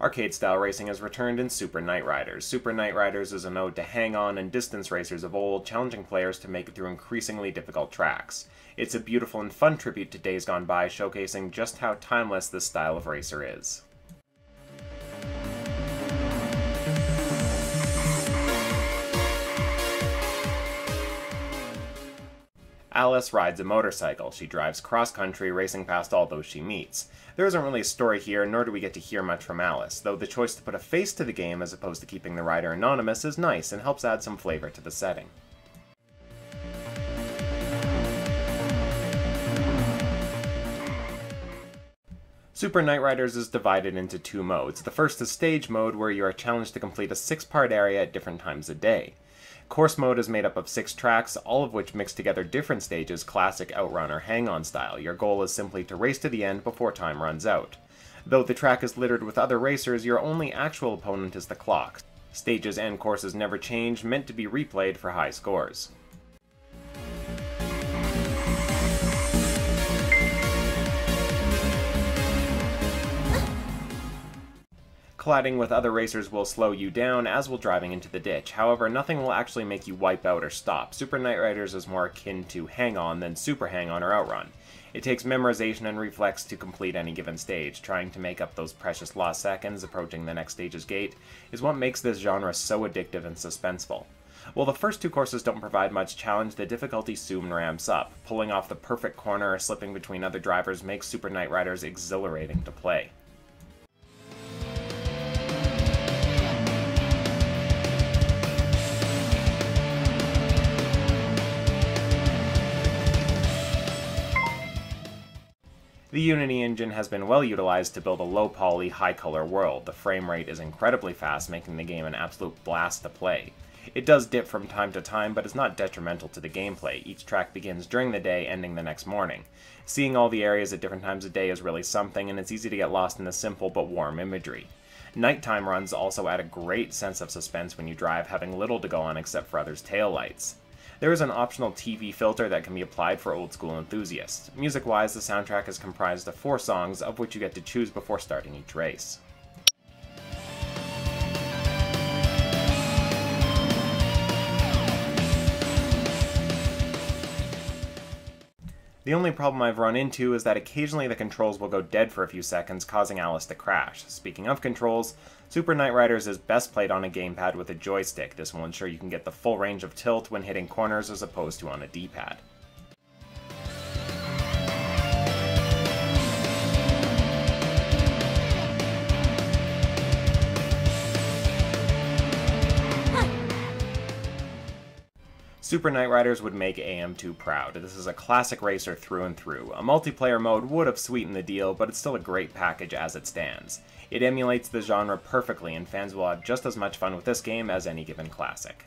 Arcade-style racing has returned in Super Knight Riders. Super Knight Riders is an ode to hang-on and distance racers of old, challenging players to make it through increasingly difficult tracks. It's a beautiful and fun tribute to days gone by, showcasing just how timeless this style of racer is. Alice rides a motorcycle. She drives cross-country, racing past all those she meets. There isn't really a story here, nor do we get to hear much from Alice, though the choice to put a face to the game as opposed to keeping the rider anonymous is nice and helps add some flavor to the setting. Super Knight Riders is divided into two modes. The first is Stage Mode, where you are challenged to complete a 6-part area at different times a day. Course Mode is made up of 6 tracks, all of which mix together different stages, classic, outrun, or hang-on style. Your goal is simply to race to the end before time runs out. Though the track is littered with other racers, your only actual opponent is the clock. Stages and courses never change, meant to be replayed for high scores. Colliding with other racers will slow you down, as will driving into the ditch. However, nothing will actually make you wipe out or stop. Super Knight Riders is more akin to hang-on than super hang-on or outrun. It takes memorization and reflex to complete any given stage. Trying to make up those precious lost seconds approaching the next stage's gate is what makes this genre so addictive and suspenseful. While the first 2 courses don't provide much challenge, the difficulty soon ramps up. Pulling off the perfect corner or slipping between other drivers makes Super Knight Riders exhilarating to play. The Unity engine has been well utilized to build a low-poly, high-color world. The frame rate is incredibly fast, making the game an absolute blast to play. It does dip from time to time, but is not detrimental to the gameplay. Each track begins during the day, ending the next morning. Seeing all the areas at different times of day is really something, and it's easy to get lost in the simple but warm imagery. Nighttime runs also add a great sense of suspense when you drive, having little to go on except for others' taillights. There is an optional TV filter that can be applied for old-school enthusiasts. Music-wise, the soundtrack is comprised of 4 songs, of which you get to choose before starting each race. The only problem I've run into is that occasionally the controls will go dead for a few seconds, causing Alice to crash. Speaking of controls, Super Knight Riders is best played on a gamepad with a joystick. This will ensure you can get the full range of tilt when hitting corners as opposed to on a D-pad. Super Knight Riders would make AM2 proud. This is a classic racer through and through. A multiplayer mode would have sweetened the deal, but it's still a great package as it stands. It emulates the genre perfectly, and fans will have just as much fun with this game as any given classic.